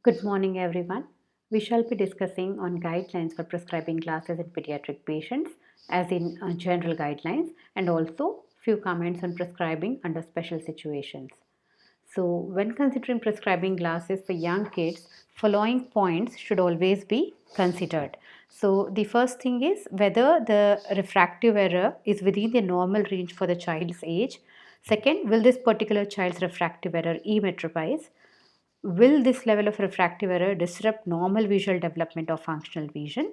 Good morning, everyone. We shall be discussing on guidelines for prescribing glasses in pediatric patients, as in general guidelines, and also few comments on prescribing under special situations. So, when considering prescribing glasses for young kids, following points should always be considered. So, the first thing is whether the refractive error is within the normal range for the child's age. Second, will this particular child's refractive error emmetropize? Will this level of refractive error disrupt normal visual development of functional vision?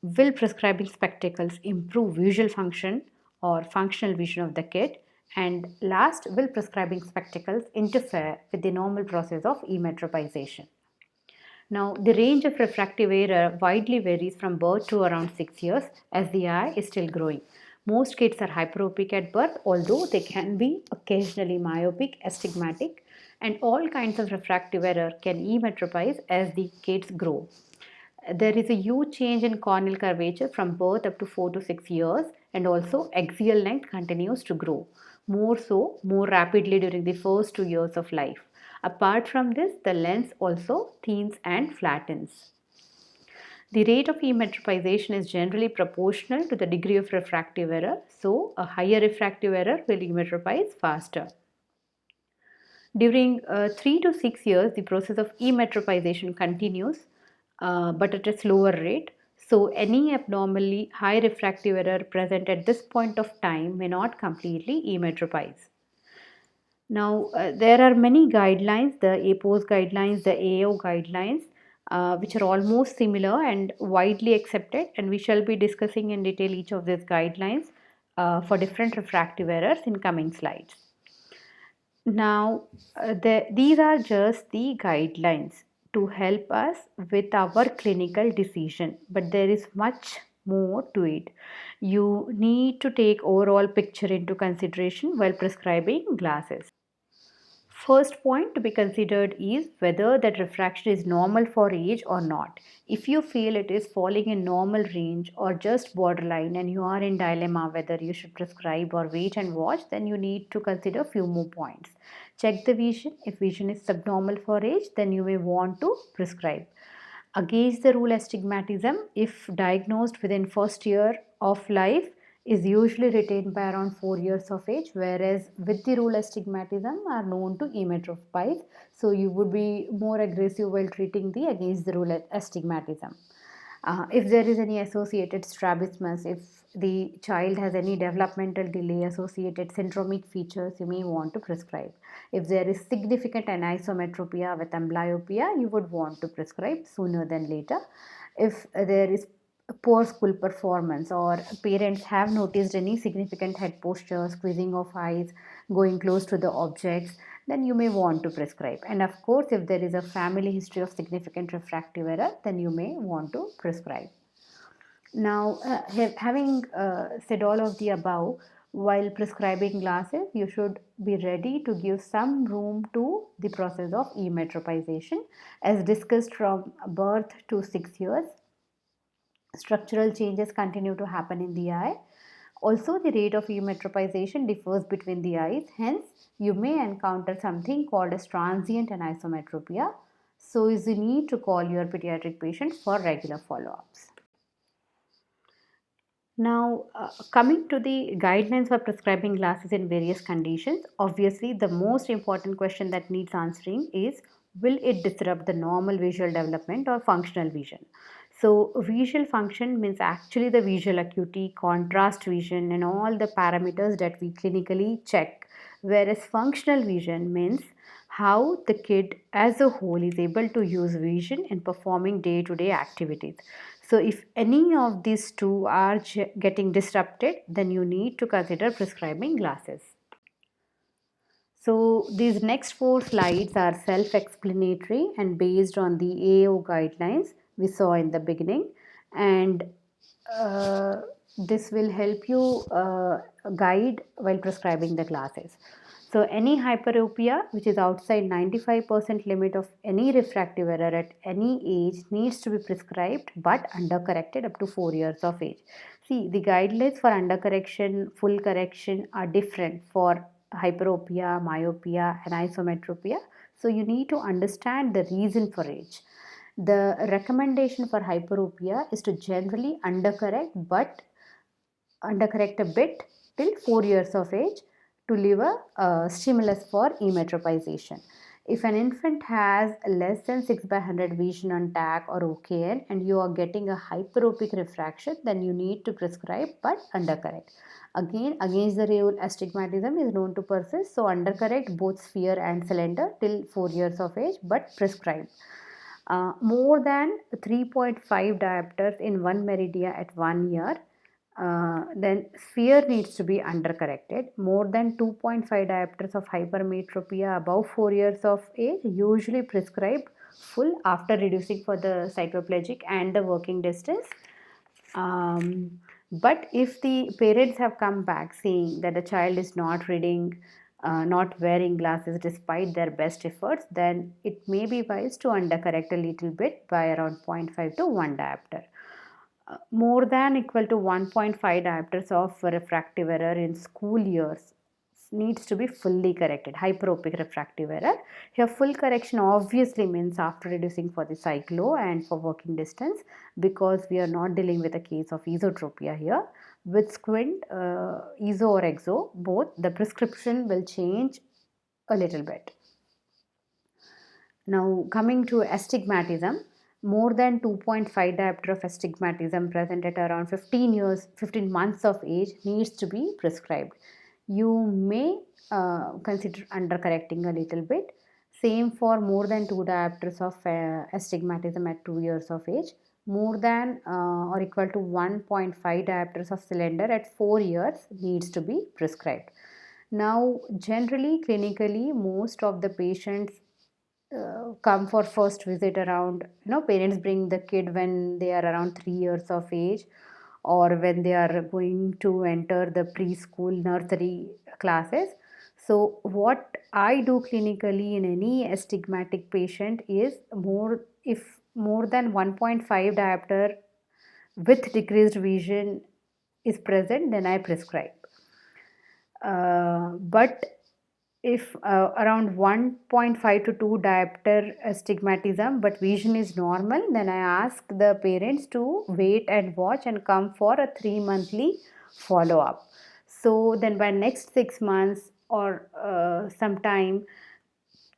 Will prescribing spectacles improve visual function or functional vision of the kid? And last, will prescribing spectacles interfere with the normal process of emmetropization? Now, the range of refractive error widely varies from birth to around 6 years as the eye is still growing. Most kids are hyperopic at birth, although they can be occasionally myopic, astigmatic, and all kinds of refractive error can emmetropize as the kids grow. There is a huge change in corneal curvature from birth up to 4 to 6 years, and also axial length continues to grow, more rapidly during the first 2 years of life. Apart from this, the lens also thins and flattens. The rate of emmetropization is generally proportional to the degree of refractive error, so a higher refractive error will emmetropize faster. During 3 to 6 years, the process of emmetropization continues, but at a slower rate. So, any abnormally high refractive error present at this point of time may not completely emmetropize. Now, there are many guidelines, the APOS guidelines, the AO guidelines, which are almost similar and widely accepted, and we shall be discussing in detail each of these guidelines for different refractive errors in coming slides. Now, these are just the guidelines to help us with our clinical decision, but there is much more to it. You need to take overall picture into consideration while prescribing glasses. First point to be considered is whether that refraction is normal for age or not. If you feel it is falling in normal range or just borderline and you are in dilemma whether you should prescribe or wait and watch, then you need to consider few more points. Check the vision. If vision is subnormal for age, then you may want to prescribe. Against the rule astigmatism, if diagnosed within first year of life, is usually retained by around 4 years of age, whereas with the rule astigmatism are known to emmetropize. So you would be more aggressive while treating the against the rule astigmatism. If there is any associated strabismus, if the child has any developmental delay associated syndromic features, you may want to prescribe. If there is significant anisometropia with amblyopia, you would want to prescribe sooner than later. If there is poor school performance or parents have noticed any significant head posture, squeezing of eyes, going close to the objects, then you may want to prescribe. And of course, if there is a family history of significant refractive error, then you may want to prescribe. Now, having said all of the above, while prescribing glasses, you should be ready to give some room to the process of emmetropization. As discussed, from birth to 6 years, structural changes continue to happen in the eye. Also, the rate of emmetropization differs between the eyes. Hence, you may encounter something called as transient anisometropia. So, is the need to call your pediatric patient for regular follow-ups. Now, coming to the guidelines for prescribing glasses in various conditions, obviously the most important question that needs answering is, will it disrupt the normal visual development or functional vision? So, visual function means actually the visual acuity, contrast vision, and all the parameters that we clinically check, whereas functional vision means how the kid as a whole is able to use vision in performing day to day activities. So, if any of these two are getting disrupted, then you need to consider prescribing glasses. So, these next four slides are self explanatory and based on the AO guidelines we saw in the beginning, and uh, this will help you guide while prescribing the glasses. So, any hyperopia which is outside 95% limit of any refractive error at any age needs to be prescribed but undercorrected up to 4 years of age. See, the guidelines for undercorrection, full correction are different for hyperopia, myopia, and isometropia. So you need to understand the reason for age. The recommendation for hyperopia is to generally undercorrect a bit till 4 years of age to leave a stimulus for emetropization. If an infant has less than 6 by 100 vision on TAC or OKN and you are getting a hyperopic refraction, then you need to prescribe but undercorrect. Again, against the rule, astigmatism is known to persist, so undercorrect both sphere and cylinder till 4 years of age but prescribe. More than 3.5 diopters in one meridia at 1 year, then sphere needs to be undercorrected. More than 2.5 diopters of hypermetropia above 4 years of age, usually prescribed full after reducing for the cycloplegic and the working distance. But if the parents have come back saying that the child is not reading, not wearing glasses despite their best efforts, then it may be wise to undercorrect a little bit by around 0.5 to 1 diopter. More than equal to 1.5 diopters of refractive error in school years needs to be fully corrected. Hyperopic refractive error. Here full correction obviously means after reducing for the cyclo and for working distance, because we are not dealing with a case of esotropia here. With squint, ESO or exo, both, the prescription will change a little bit. Now coming to astigmatism, more than 2.5 diopter of astigmatism present at around 15 months of age needs to be prescribed. You may consider undercorrecting a little bit. Same for more than 2 diopters of astigmatism at 2 years of age. More than or equal to 1.5 diopters of cylinder at 4 years needs to be prescribed. Now, generally, clinically, most of the patients come for first visit around, parents bring the kid when they are around 3 years of age, or when they are going to enter the preschool nursery classes. So what I do clinically in any astigmatic patient is, if more than 1.5 diopter with decreased vision is present, then I prescribe. But if around 1.5 to 2 diopter astigmatism but vision is normal, then I ask the parents to wait and watch and come for a 3-monthly follow up. So then by next 6 months or sometime,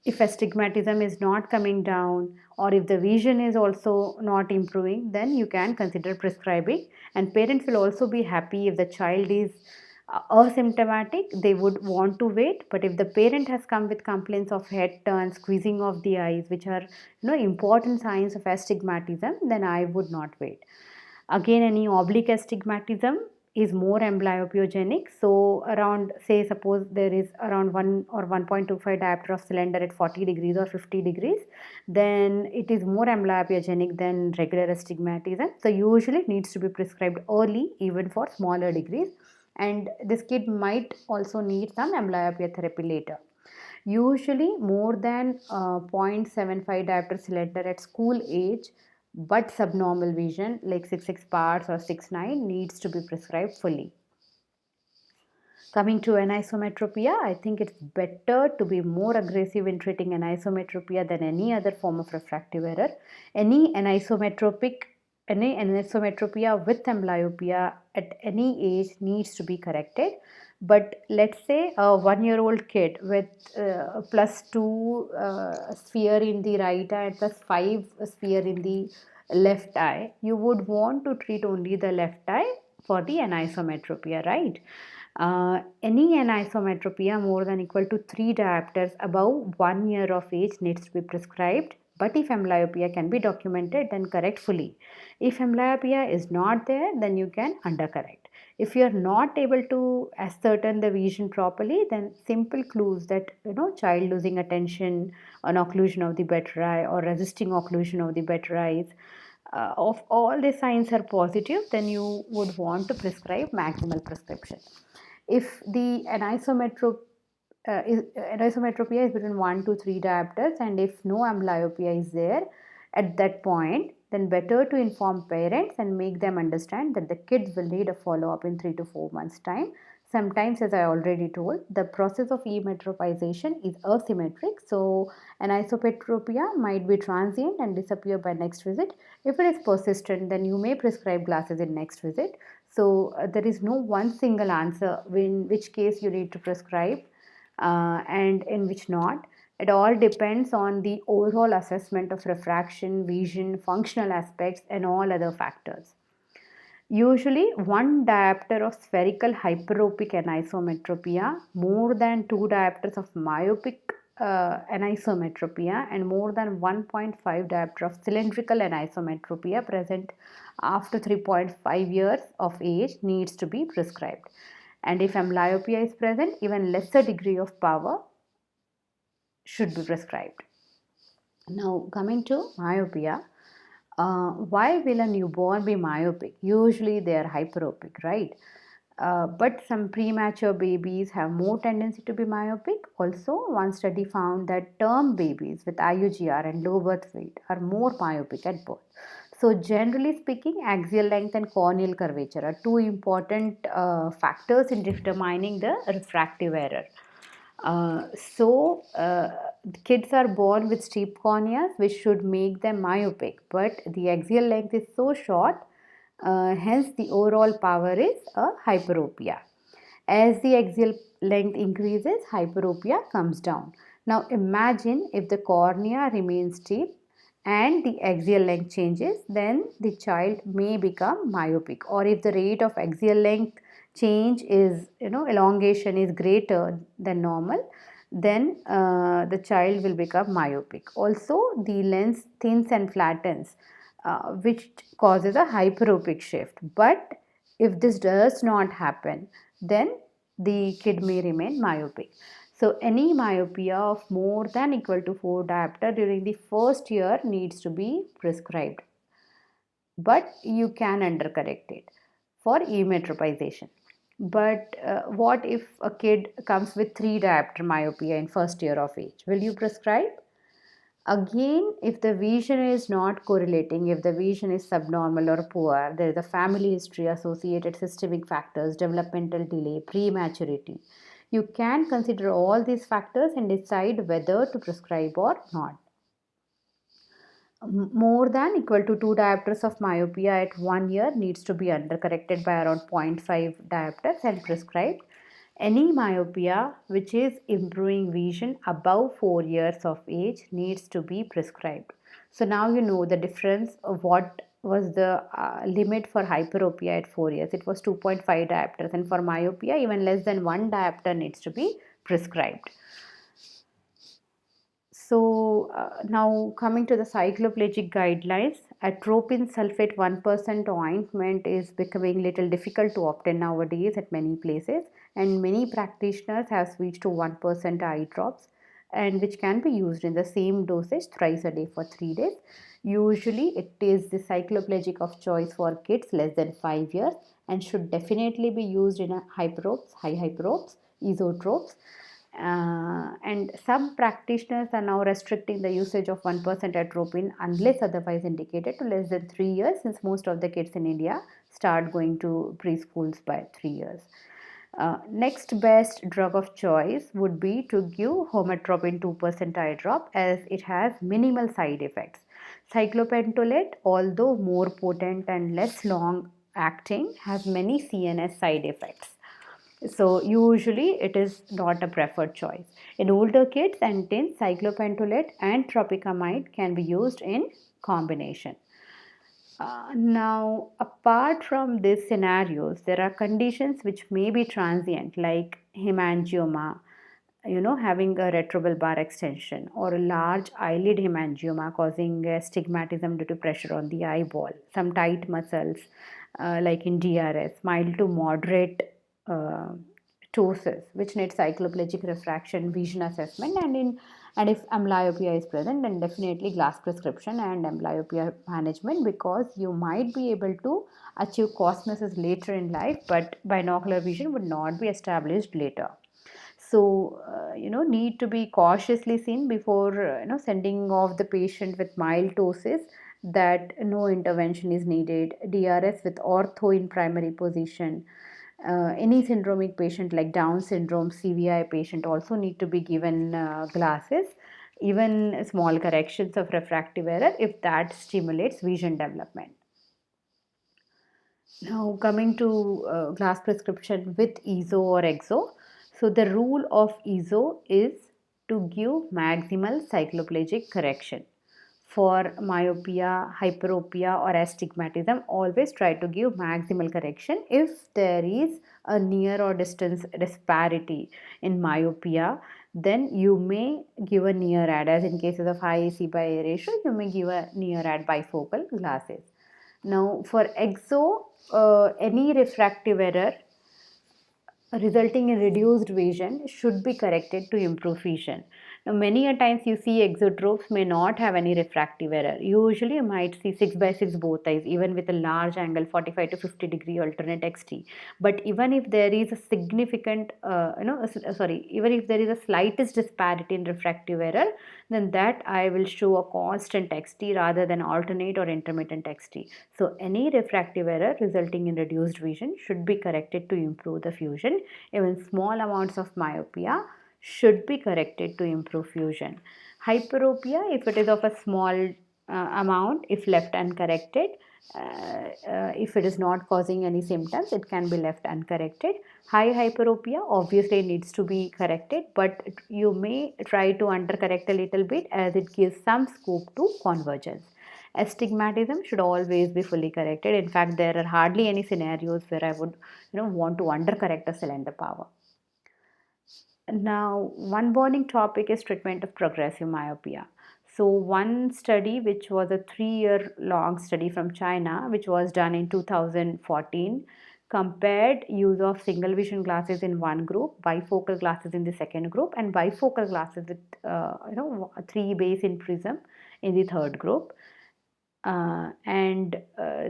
if astigmatism is not coming down or if the vision is also not improving, then you can consider prescribing. And parents will also be happy if the child is asymptomatic, they would want to wait. But if the parent has come with complaints of head turn, squeezing of the eyes, which are important signs of astigmatism, then I would not wait. Again, any oblique astigmatism is more amblyopyogenic. So around, say, suppose there is around 1 or 1.25 diopter of cylinder at 40 degrees or 50 degrees, then it is more amblyopyogenic than regular astigmatism. So usually it needs to be prescribed early, even for smaller degrees. And this kid might also need some amblyopia therapy later. Usually more than 0.75 diopter cylinder at school age but subnormal vision like 6 parts or 6/9 needs to be prescribed fully. Coming to anisometropia, I think it's better to be more aggressive in treating anisometropia than any other form of refractive error. Any anisometropia with amblyopia at any age needs to be corrected. But let's say a 1-year-old kid with +2 sphere in the right eye and +5 sphere in the left eye, you would want to treat only the left eye for the anisometropia, right? Any anisometropia more than equal to 3 diopters above 1 year of age needs to be prescribed. But if amblyopia can be documented, then correct fully. If amblyopia is not there, then you can undercorrect. If you are not able to ascertain the vision properly, then simple clues that child losing attention, an occlusion of the better eye, or resisting occlusion of the better eyes, of all the signs are positive, then you would want to prescribe maximal prescription. If the anisometropia is between 1 to 3 diopters and if no amblyopia is there at that point, then better to inform parents and make them understand that the kids will need a follow-up in 3 to 4 months time. Sometimes, as I already told, the process of emetropization is asymmetric. So, anisopetropia might be transient and disappear by next visit. If it is persistent, then you may prescribe glasses in next visit. So, there is no one single answer in which case you need to prescribe and in which not. It all depends on the overall assessment of refraction, vision, functional aspects, and all other factors. Usually, one diopter of spherical hyperopic anisometropia, more than 2 diopters of myopic anisometropia, and more than 1.5 diopter of cylindrical anisometropia present after 3.5 years of age needs to be prescribed. And if amblyopia is present, even lesser degree of power should be prescribed. Now, coming to myopia, why will a newborn be myopic? Usually they are hyperopic, right? But some premature babies have more tendency to be myopic. Also, one study found that term babies with IUGR and low birth weight are more myopic at birth. So, generally speaking, axial length and corneal curvature are two important factors in determining the refractive error. So, kids are born with steep corneas, which should make them myopic, but the axial length is so short, hence the overall power is a hyperopia. As the axial length increases, hyperopia comes down. Now, imagine if the cornea remains steep and the axial length changes, then the child may become myopic. Or if the rate of axial length change is, elongation is greater than normal, then the child will become myopic. Also, the lens thins and flattens, which causes a hyperopic shift. But if this does not happen, then the kid may remain myopic. So, any myopia of more than equal to 4 diopter during the first year needs to be prescribed. But you can undercorrect it for emetropization. But what if a kid comes with 3 diopter myopia in first year of age? Will you prescribe? Again, if the vision is not correlating, if the vision is subnormal or poor, there is a family history, associated systemic factors, developmental delay, prematurity. You can consider all these factors and decide whether to prescribe or not. More than equal to 2 diopters of myopia at 1 year needs to be undercorrected by around 0.5 diopters and prescribed. Any myopia which is improving vision above 4 years of age needs to be prescribed. So now you know the difference of what was the limit for hyperopia at 4 years. It was 2.5 diopters, and for myopia even less than 1 diopter needs to be prescribed. So now coming to the cycloplegic guidelines, atropine sulfate 1% ointment is becoming little difficult to obtain nowadays at many places, and many practitioners have switched to 1% eye drops, and which can be used in the same dosage thrice a day for 3 days. Usually it is the cycloplegic of choice for kids less than 5 years and should definitely be used in hyperopes, high hyperopes, esotropes. And some practitioners are now restricting the usage of 1% atropine unless otherwise indicated to less than 3 years, since most of the kids in India start going to preschools by 3 years. Next best drug of choice would be to give homatropine 2% eye drop, as it has minimal side effects. Cyclopentolate, although more potent and less long acting, has many CNS side effects. So usually it is not a preferred choice. In older kids and teens, cyclopentolate and tropicamide can be used in combination. Now, apart from these scenarios, there are conditions which may be transient, like hemangioma, having a retrobulbar extension, or a large eyelid hemangioma causing astigmatism due to pressure on the eyeball, some tight muscles, like in DRS, mild to moderate ptosis, which needs cycloplegic refraction vision assessment, and if amblyopia is present, then definitely glass prescription and amblyopia management, because you might be able to achieve cosmesis later in life, but binocular vision would not be established later. So need to be cautiously seen before sending off the patient with mild ptosis, that no intervention is needed. DRS with ortho in primary position, Any syndromic patient like Down syndrome, CVI patient also need to be given glasses, even small corrections of refractive error if that stimulates vision development. Now coming to glass prescription with EZO or EXO. So the rule of EZO is to give maximal cycloplegic correction. For myopia, hyperopia or astigmatism, always try to give maximal correction. If there is a near or distance disparity in myopia, then you may give a near ad. As in cases of high AC by A ratio, you may give a near ad bifocal glasses. Now for EXO, any refractive error resulting in reduced vision should be corrected to improve vision. Now, many a times you see exotropes may not have any refractive error. Usually you might see 6 by 6 both eyes, even with a large angle 45 to 50 degree alternate XT. But even if there is a significant, even if there is a slightest disparity in refractive error, then that I will show a constant XT rather than alternate or intermittent XT. So any refractive error resulting in reduced vision should be corrected to improve the fusion. Even small amounts of myopia should be corrected to improve fusion. Hyperopia, if it is of a small amount, if left uncorrected, if it is not causing any symptoms, it can be left uncorrected. High hyperopia obviously needs to be corrected, but you may try to undercorrect a little bit as it gives some scope to convergence. Astigmatism should always be fully corrected. In fact, there are hardly any scenarios where I would want to undercorrect a cylinder power. Now, one burning topic is treatment of progressive myopia. So, one study, which was a 3-year long study from China, which was done in 2014, compared use of single vision glasses in one group, bifocal glasses in the second group, and bifocal glasses with 3 base in prism in the third group. And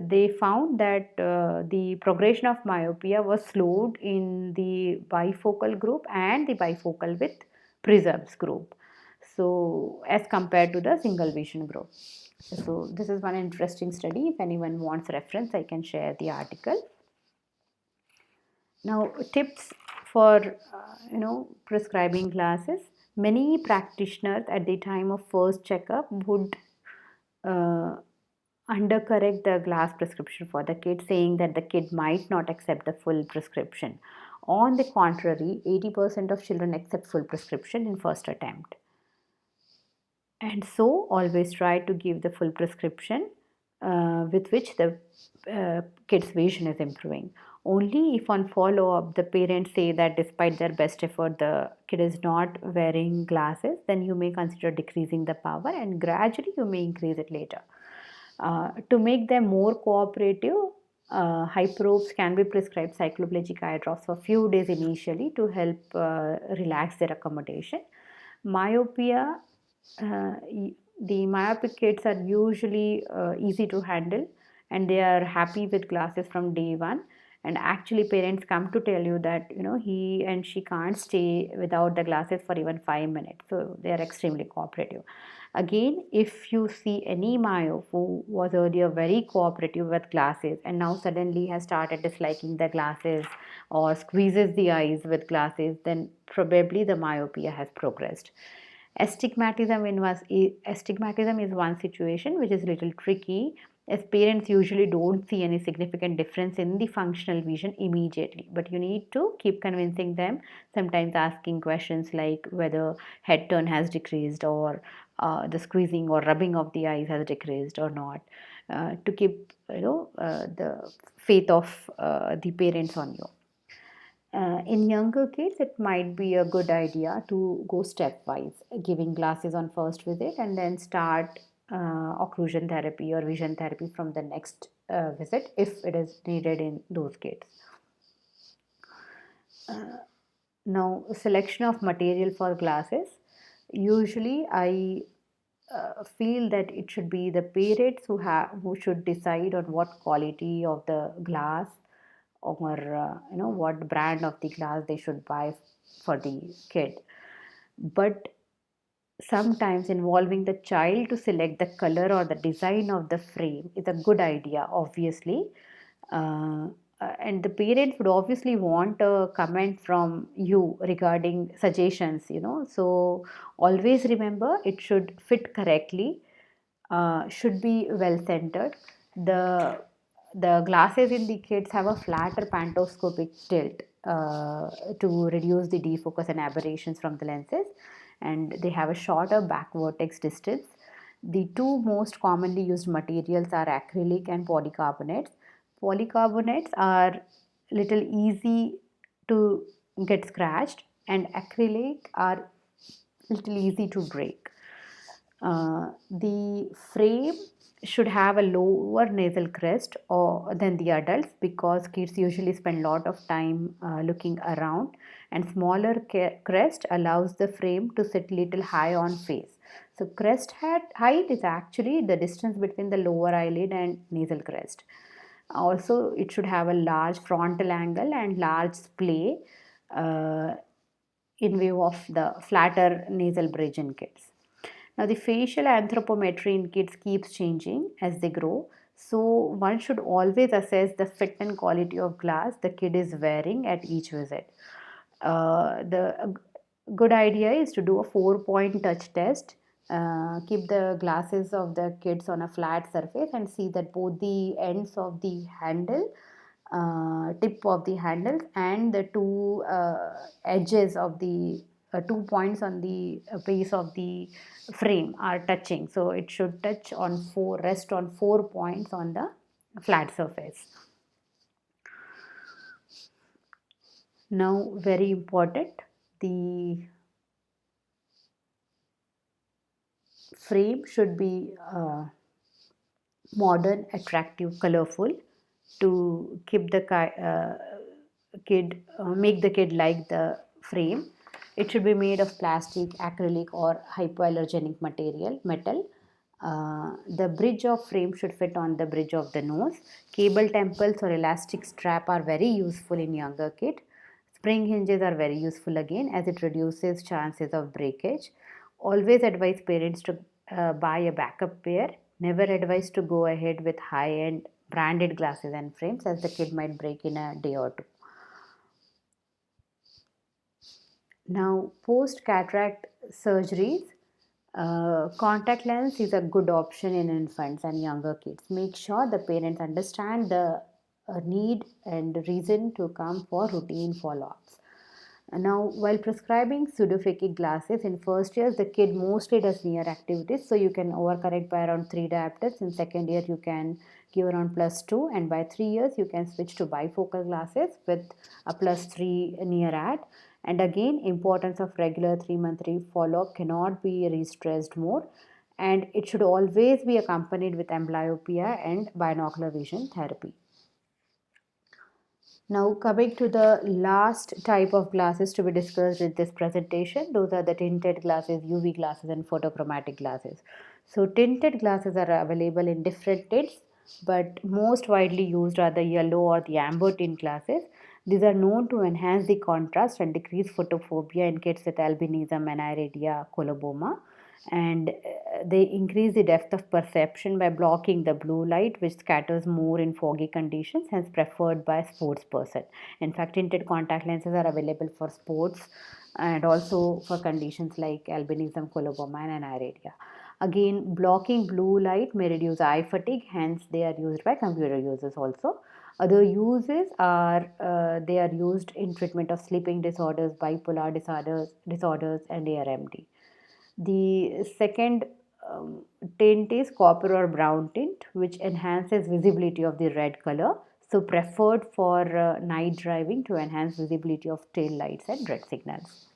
they found that the progression of myopia was slowed in the bifocal group and the bifocal with prisms group, so as compared to the single vision group. So this is one interesting study. If anyone wants reference, I can share the article. Now, tips for prescribing glasses. Many practitioners at the time of first checkup would undercorrect the glass prescription for the kid, saying that the kid might not accept the full prescription. On the contrary, 80% of children accept full prescription in first attempt. And so always try to give the full prescription with which the kid's vision is improving. Only if on follow-up the parents say that despite their best effort the kid is not wearing glasses, then you may consider decreasing the power and gradually you may increase it later. To make them more cooperative, hyperopes can be prescribed cycloplegic eye drops for a few days initially to help relax their accommodation. Myopia, the myopic kids are usually easy to handle and they are happy with glasses from day one. And actually parents come to tell you that he and she can't stay without the glasses for even 5 minutes. So they are extremely cooperative. Again, if you see any myope who was earlier very cooperative with glasses and now suddenly has started disliking the glasses or squeezes the eyes with glasses, then probably the myopia has progressed. Astigmatism is one situation which is a little tricky, as parents usually don't see any significant difference in the functional vision immediately, but you need to keep convincing them, sometimes asking questions like whether head turn has decreased or the squeezing or rubbing of the eyes has decreased or not, to keep the faith of the parents on you. In younger kids, it might be a good idea to go stepwise, giving glasses on first visit and then start occlusion therapy or vision therapy from the next visit if it is needed in those kids. Now, selection of material for glasses. Usually, I feel that it should be the parents who should decide on what quality of the glass or what brand of the glass they should buy for the kid. But sometimes involving the child to select the color or the design of the frame is a good idea, obviously. and the parents would obviously want a comment from you regarding suggestions, so always remember it should fit correctly, should be well centered. The glasses in the kids have a flatter pantoscopic tilt to reduce the defocus and aberrations from the lenses, and they have a shorter back vertex distance. The two most commonly used materials are acrylic and polycarbonates. Polycarbonates are little easy to get scratched, and acrylic are little easy to break. The frame should have a lower nasal crest than the adults, because kids usually spend a lot of time looking around, and smaller crest allows the frame to sit little high on face. So crest height is actually the distance between the lower eyelid and nasal crest. Also, it should have a large frontal angle and large splay uh, in view of the flatter nasal bridge in kids. Now, the facial anthropometry in kids keeps changing as they grow. So, one should always assess the fit and quality of glass the kid is wearing at each visit. The good idea is to do a 4-point touch test. Keep the glasses of the kids on a flat surface and see that both the ends of the handle, tip of the handles, and the two edges of the 2 points on the base of the frame are touching. So it should rest on 4 points on the flat surface. Now, very important, the frame should be modern, attractive, colorful to keep the make the kid like the frame. It should be made of plastic, acrylic, or hypoallergenic metal. The bridge of frame should fit on the bridge of the nose. Cable temples or elastic strap are very useful in younger kid. Spring hinges are very useful again, as it reduces chances of breakage. Always advise parents to buy a backup pair. Never advise to go ahead with high-end branded glasses and frames, as the kid might break in a day or two. Now, post cataract surgeries, contact lens is a good option in infants and younger kids. Make sure the parents understand the need and reason to come for routine follow-ups. Now, while prescribing pseudophakic glasses in first years, the kid mostly does near activities, so you can overcorrect by around 3 diopters. In second year, you can give around +2, and by 3 years, you can switch to bifocal glasses with a +3 near at. And again, importance of regular 3-monthly follow-up cannot be stressed more, and it should always be accompanied with amblyopia and binocular vision therapy. Now, coming to the last type of glasses to be discussed in this presentation, those are the tinted glasses, UV glasses, and photochromatic glasses. So, tinted glasses are available in different tints, but most widely used are the yellow or the amber tint glasses. These are known to enhance the contrast and decrease photophobia in kids with albinism, aniridia, coloboma, and they increase the depth of perception by blocking the blue light, which scatters more in foggy conditions, hence preferred by sports person. In fact, tinted contact lenses are available for sports and also for conditions like albinism, coloboma, and aniridia. Again, blocking blue light may reduce eye fatigue, hence they are used by computer users also. Other uses are they are used in treatment of sleeping disorders, bipolar disorders, and ARMD. The second tint is copper or brown tint, which enhances visibility of the red color. So preferred for night driving to enhance visibility of tail lights and red signals.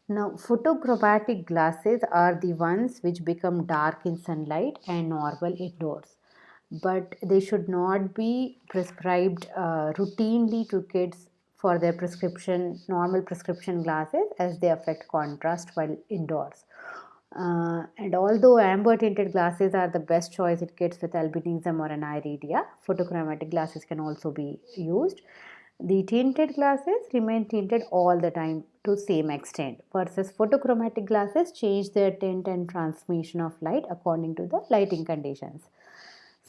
Now, photochromatic glasses are the ones which become dark in sunlight and normal indoors, but they should not be prescribed routinely to kids for their normal prescription glasses, as they affect contrast while indoors. And although amber tinted glasses are the best choice in kids with albinism or aniridia, photochromatic glasses can also be used. The tinted glasses remain tinted all the time to same extent, versus photochromatic glasses change their tint and transmission of light according to the lighting conditions.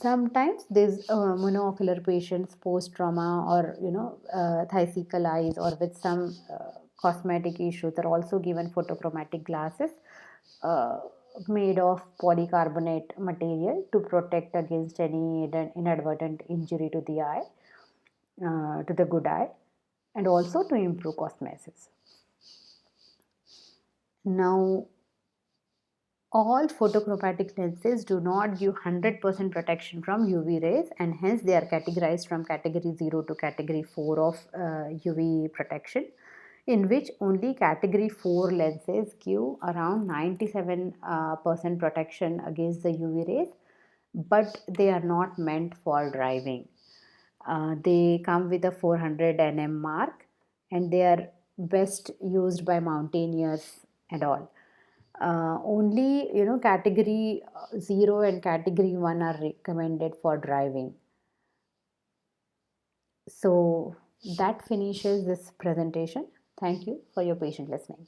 Sometimes these monocular patients post-trauma or thiazical eyes or with some cosmetic issues are also given photochromatic glasses uh, made of polycarbonate material to protect against any inadvertent injury to the eye, to the good eye, and also to improve cosmesis. Now, all photochromatic lenses do not give 100% protection from UV rays, and hence they are categorized from category 0 to category 4 of UV protection, in which only category 4 lenses give around 97% protection against the UV rays, but they are not meant for driving. They come with a 400 nm mark, and they are best used by mountaineers and all. Only category 0 and category 1 are recommended for driving. So that finishes this presentation. Thank you for your patient listening.